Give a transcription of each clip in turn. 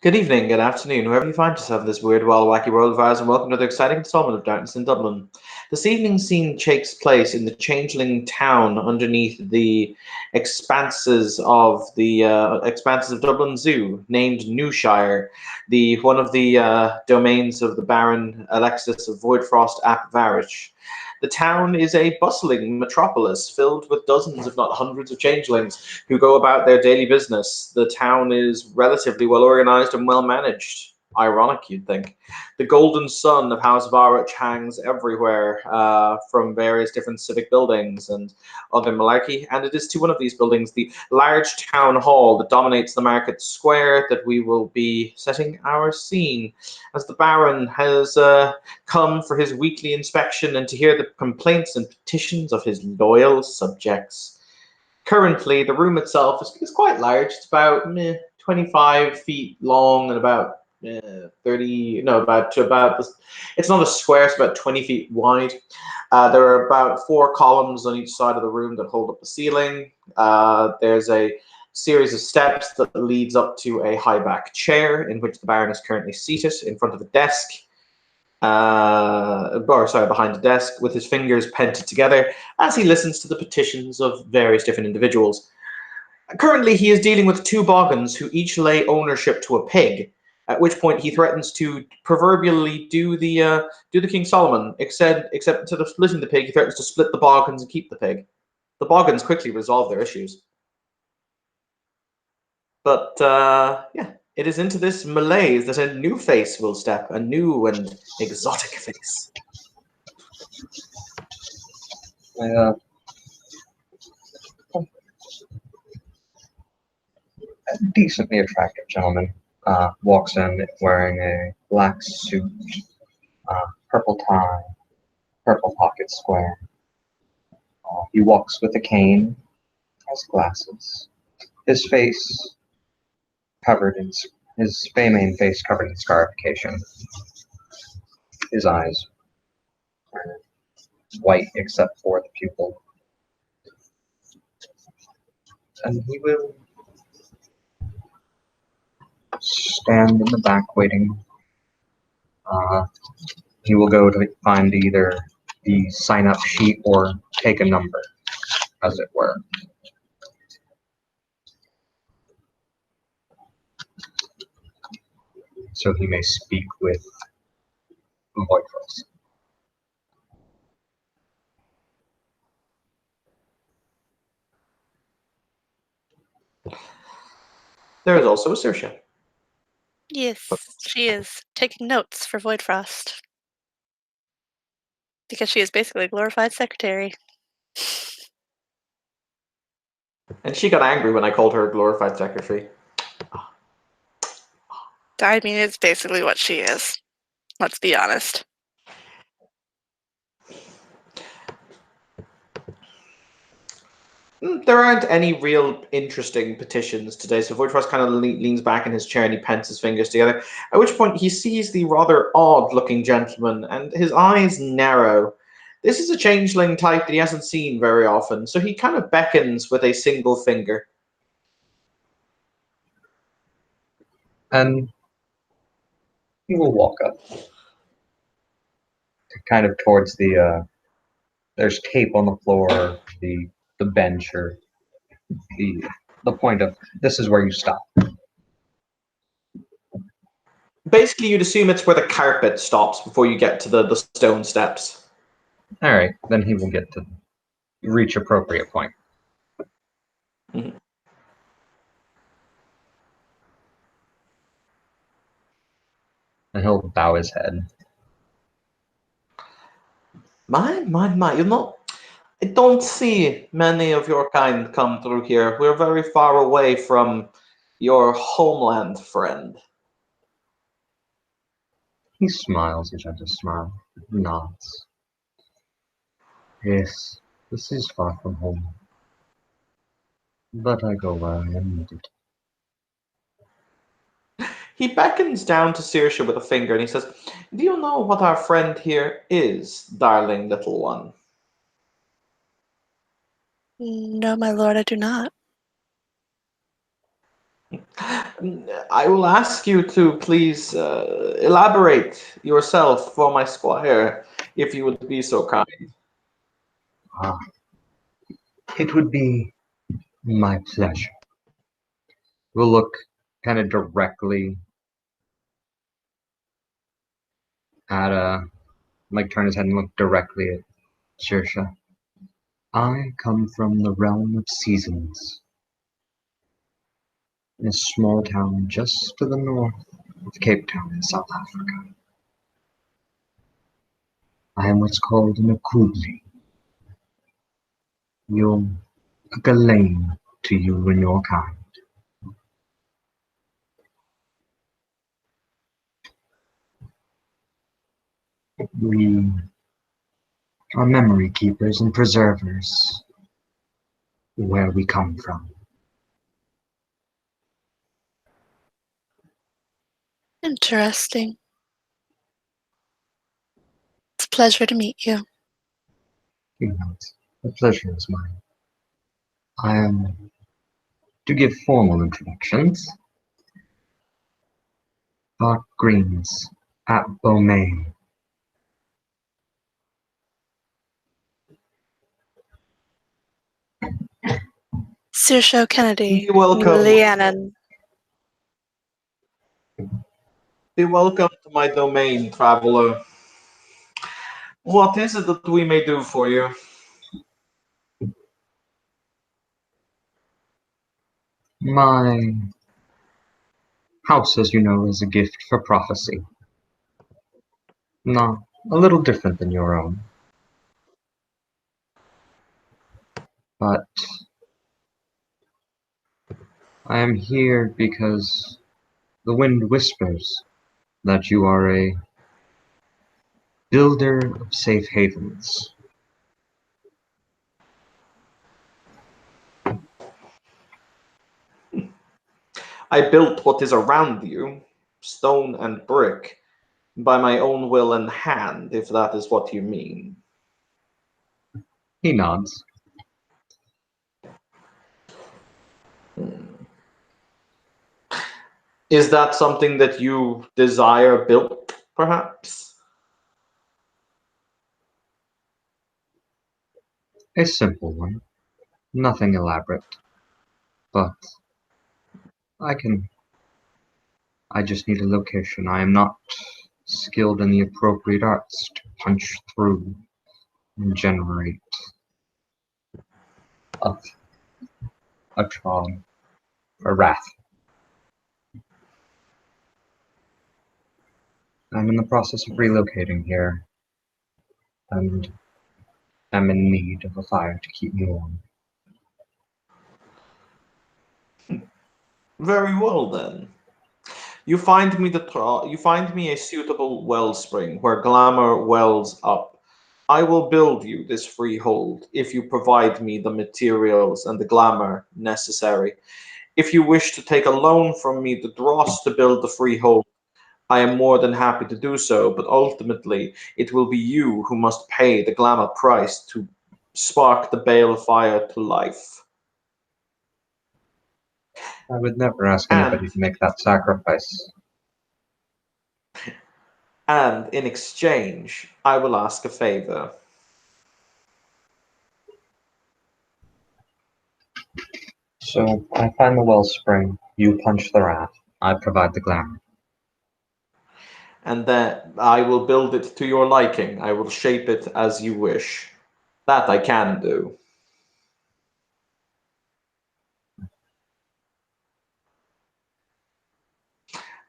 Good evening, good afternoon, wherever you find yourself in this weird, wild, wacky world of ours, and welcome to another exciting installment of Darkness in Dublin. This evening's scene takes place in the changeling town underneath the expanses of Dublin Zoo, named Newshire, the one of the domains of the Baron Alexis of Voidfrost ap Varish. The town is a bustling metropolis filled with dozens, if not hundreds, of changelings who go about their daily business. The town is relatively well organized and well managed. Ironic, you'd think. The golden sun of House Varich hangs everywhere from various different civic buildings and other malarkey, and it is to one of these buildings, the large town hall that dominates the market square, that we will be setting our scene, as the Baron has come for his weekly inspection and to hear the complaints and petitions of his loyal subjects. Currently, the room itself is quite large. It's about 25 feet long and about 30, no, about, it's not a square, it's about 20 feet wide. There are about 4 columns on each side of the room that hold up the ceiling. There's a series of steps that leads up to a high-back chair in which the Baron is currently seated in front of a desk. Behind a desk with his fingers pented together as he listens to the petitions of various different individuals. Currently, he is dealing with 2 Boggans who each lay ownership to a pig, at which point he threatens to proverbially do the King Solomon, except instead of splitting the pig, he threatens to split the Boggans and keep the pig. The Boggans quickly resolve their issues. But, yeah. It is into this malaise that a new face will step, a new and exotic face. A decently attractive gentleman walks in wearing a black suit, purple tie, purple pocket square. He walks with a cane, has glasses, his face covered in his main face covered in scarification. His eyes are white except for the pupil. And he will stand in the back waiting. He will go to find either the sign-up sheet or take a number, as it were. So he may speak with Voidfrost. There is also Saoirse. Yes, she is taking notes for Voidfrost. Because she is basically a glorified secretary. And she got angry when I called her a glorified secretary. I mean, it's basically what she is. Let's be honest. There aren't any real interesting petitions today, so Voidfrost kind of leans back in his chair and he pents his fingers together, at which point he sees the rather odd-looking gentleman, and his eyes narrow. This is a changeling type that he hasn't seen very often, so he kind of beckons with a single finger. And he will walk up kind of towards the there's tape on the floor, the bench, or the point of this is where you stop. Basically, you'd assume it's where the carpet stops before you get to the stone steps. All right, then he will get to reach appropriate point. Mm-hmm. And he'll bow his head. My, you know, I don't see many of your kind come through here. We're very far away from your homeland, friend. He smiles a gentle smile, nods. Yes, this is far from home. But I go where I am needed. He beckons down to Saoirse with a finger and he says, "Do you know what our friend here is, darling little one?" No, my lord, I do not. I will ask you to please elaborate yourself for my squire, if you would be so kind. Ah, it would be my pleasure. We'll look kind of directly at like turn his head and look directly at Saoirse. I come from the realm of seasons, in a small town just to the north of Cape Town in South Africa. I am what's called an Akubli. You're a Ghislaine to you and your kind. We are memory keepers and preservers where we come from. Interesting. It's a pleasure to meet you. You know, the pleasure is mine. I am to give formal introductions. Bart Greens at Beaumain. Saoirse Kennedy. Be welcome. Leannan. Be welcome to my domain, traveler. What is it that we may do for you? My house, as you know, is a gift for prophecy. Not a little different than your own. But I am here because the wind whispers that you are a builder of safe havens. I built what is around you, stone and brick, by my own will and hand, if that is what you mean. He nods. Is that something that you desire built, perhaps? A simple one. Nothing elaborate. But I just need a location. I am not skilled in the appropriate arts to punch through and generate a, a Tron, a Wrath. I'm in the process of relocating here, and am in need of a fire to keep me warm. Very well then. You find me you find me a suitable wellspring where glamour wells up. I will build you this freehold if you provide me the materials and the glamour necessary. If you wish to take a loan from me the dross to build the freehold, I am more than happy to do so, but ultimately it will be you who must pay the glamour price to spark the bale fire to life. I would never ask And anybody to make that sacrifice. and in exchange, I will ask a favor. So I find the wellspring, you punch the Wrath, I provide the glamour. And that I will build it to your liking. I will shape it as you wish. That I can do.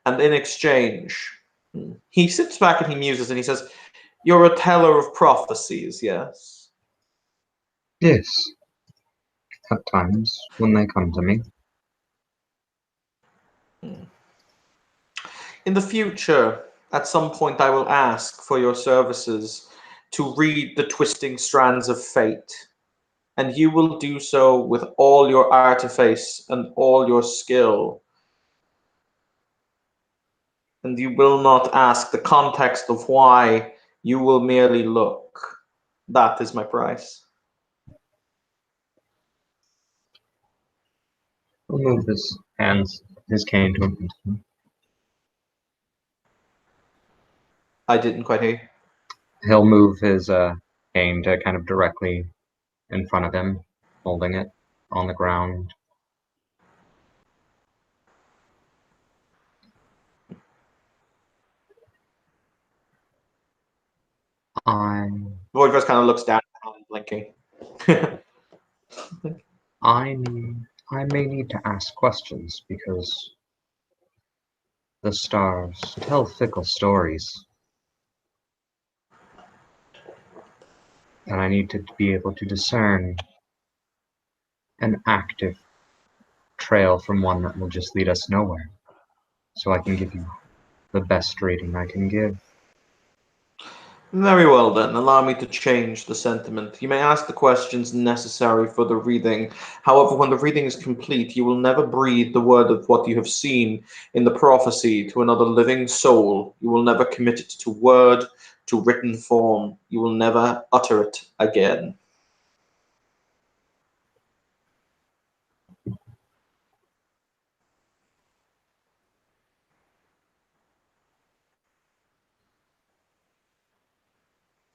And in exchange, he sits back and he muses and he says, "You're a teller of prophecies, yes?" Yes, at times when they come to me. In the future, at some point, I will ask for your services to read the twisting strands of fate, and you will do so with all your artifice and all your skill. And you will not ask the context of why, you will merely look. That is my price. He'll move his hands his cane to him. I didn't quite hear you. He'll move his cane to kind of directly in front of him, holding it on the ground. Voidfrost kind of looks down, blinking. I may need to ask questions because the stars tell fickle stories. And I need to be able to discern an active trail from one that will just lead us nowhere. So I can give you the best rating I can give. Very well then, allow me to change the sentiment. You may ask the questions necessary for the reading. However, when the reading is complete, you will never breathe the word of what you have seen in the prophecy to another living soul. You will never commit it to word, to written form. You will never utter it again.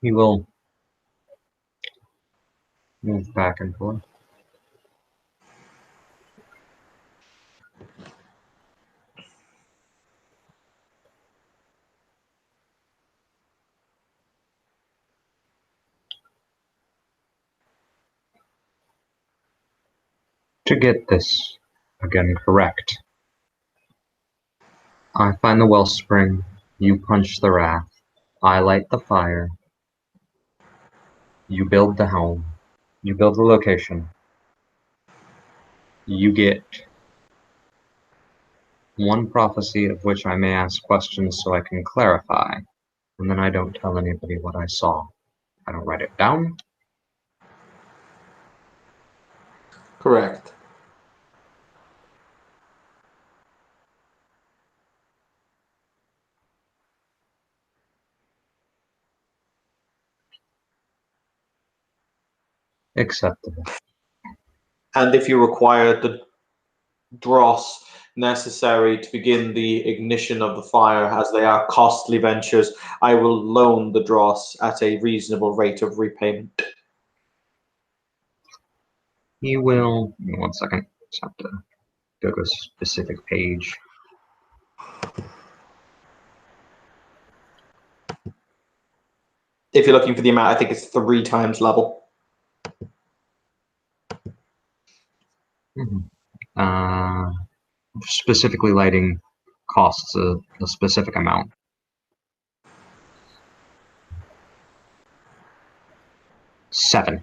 He will move back and forth. To get this again correct, I find the wellspring, you punch the wrath, I light the fire, you build the home, you build the location, you get one prophecy of which I may ask questions so I can clarify, and then I don't tell anybody what I saw. I don't write it down. Correct. Acceptable. And if you require the dross necessary to begin the ignition of the fire, as they are costly ventures, I will loan the dross at a reasonable rate of repayment. He will. 1 second. Just have to go to a specific page. If you're looking for the amount, I think it's 3 times level. Specifically lighting costs a specific amount. $7.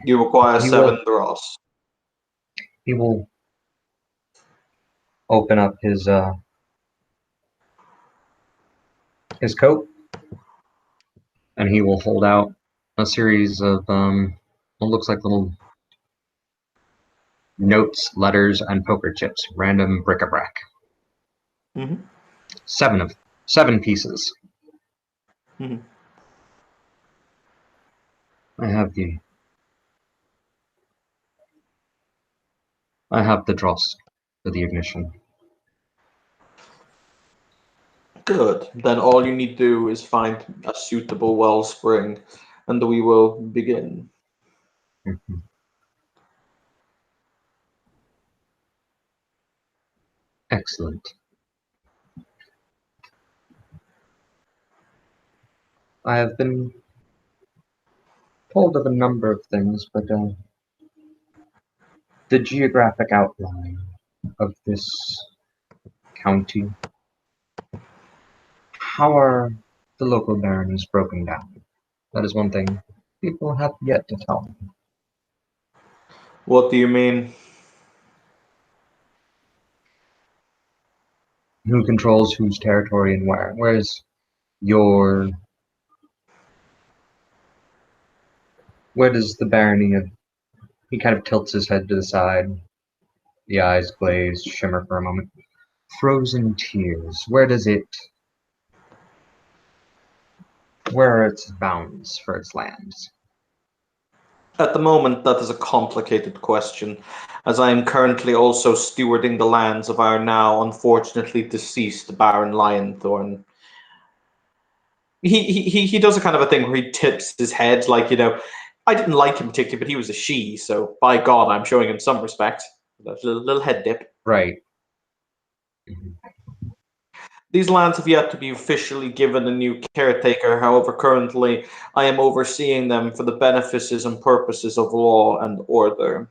You require You 7 will- dross. He will open up his coat, and he will hold out a series of what looks like little notes, letters, and poker chips, random bric-a-brac. Mm-hmm. 7 pieces. Mm-hmm. I have the dross for the ignition. Good. Then all you need to do is find a suitable wellspring, and we will begin. Mhm. Excellent. I have been told of a number of things, but the geographic outline of this county, how are the local baronies broken down? That is one thing people have yet to tell me. What do you mean? Who controls whose territory and where? Where's your... Where does the barony of... He kind of tilts his head to the side. The eyes glaze, shimmer for a moment. Frozen Tears. Where does it... Where are its bounds for its lands? At the moment, that is a complicated question, as I am currently also stewarding the lands of our now unfortunately deceased Baron Lionthorn. He does a kind of a thing where he tips his head, like, I didn't like him particularly, but he was a she, so by God, I'm showing him some respect. That little head dip. Right. These lands have yet to be officially given a new caretaker. However, currently I am overseeing them for the benefices and purposes of law and order,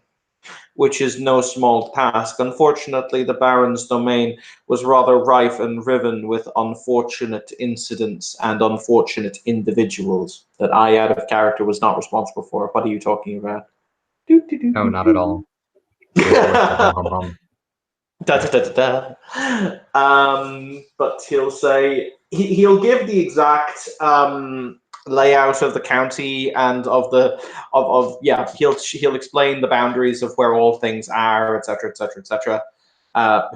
which is no small task. Unfortunately, the Baron's domain was rather rife and riven with unfortunate incidents and unfortunate individuals that I, out of character, was not responsible for. What are you talking about? No, not at all. Hum, hum. Da, da, da, da, da. But he'll say he'll give the exact layout of the county and of yeah, he'll explain the boundaries of where all things are, etc., etc., etc.,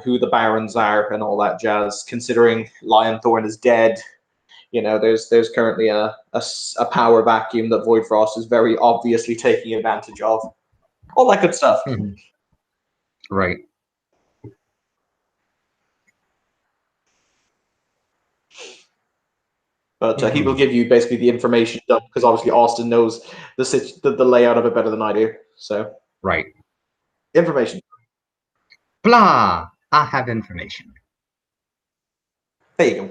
who the barons are and all that jazz. Considering Lionthorn is dead, there's currently a power vacuum that Voidfrost is very obviously taking advantage of. All that good stuff. Mhm. Right. But he will give you basically the information because obviously Austin knows the layout of it better than I do. So Right. information. Blah! I have information. There you go.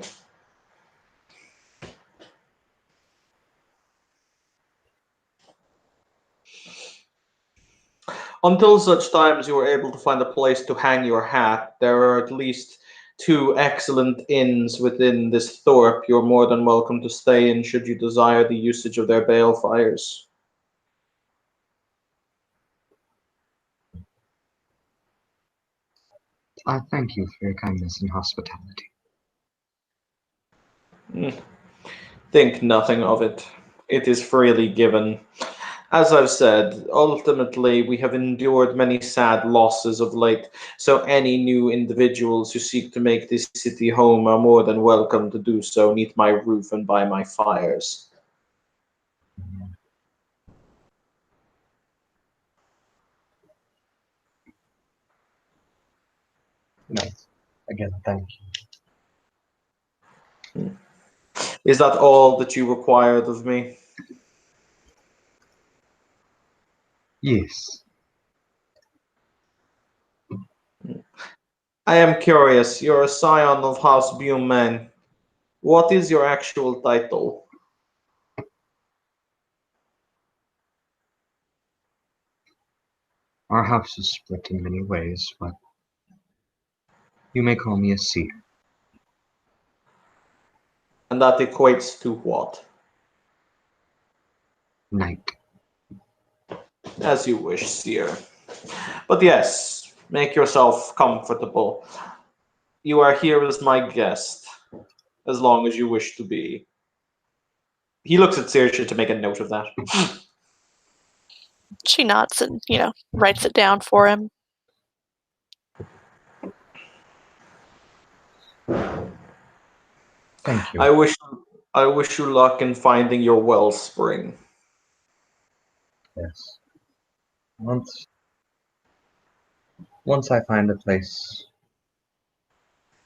Until such times you are able to find a place to hang your hat, there are at least two excellent inns within this thorp. You're more than welcome to stay in should you desire the usage of their bale fires. I thank you for your kindness and hospitality. Think nothing of it. It is freely given. As I've said, ultimately we have endured many sad losses of late, so any new individuals who seek to make this city home are more than welcome to do so, neath my roof and by my fires. Nice. Again, thank you. Is that all that you required of me? Yes. I am curious. You're a scion of House Buman. What is your actual title? Our house is split in many ways, but you may call me a seer. And that equates to what? Knight. As you wish, seer. But yes, make yourself comfortable. You are here as my guest, as long as you wish to be. He looks at Saoirse to make a note of that. She nods and, writes it down for him. Thank you. I wish you luck in finding your wellspring. Yes. Once I find a place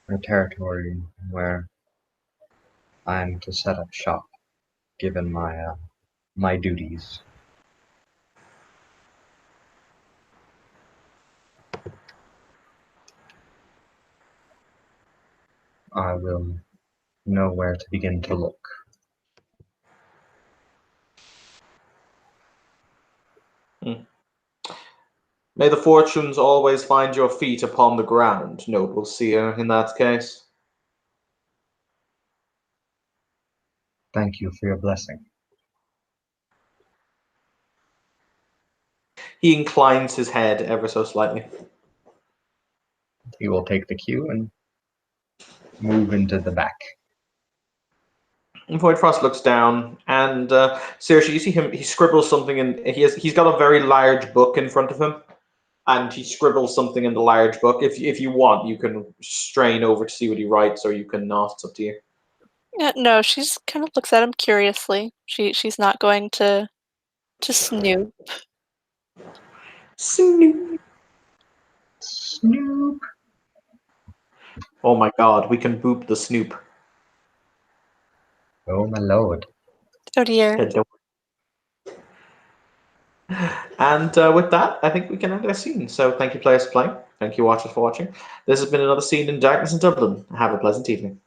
or territory where I'm to set up shop, given my duties. I will know where to begin to look. May the fortunes always find your feet upon the ground, noble seer, in that case. Thank you for your blessing. He inclines his head ever so slightly. He will take the cue and move into the back. Voidfrost looks down, and Saoirse, you see him. He scribbles something, and he's got a very large book in front of him, and he scribbles something in the large book. If you want, you can strain over to see what he writes, or you can not. It's up to you. No, she's kind of looks at him curiously. She's not going to To Snoop. Snoop. Snoop. Oh my god, we can boop the Snoop. Oh my lord. Oh dear. And with that, I think we can end our scene. So thank you, players, for playing. Thank you, watchers, for watching. This has been another scene in Darkness in Dublin. Have a pleasant evening.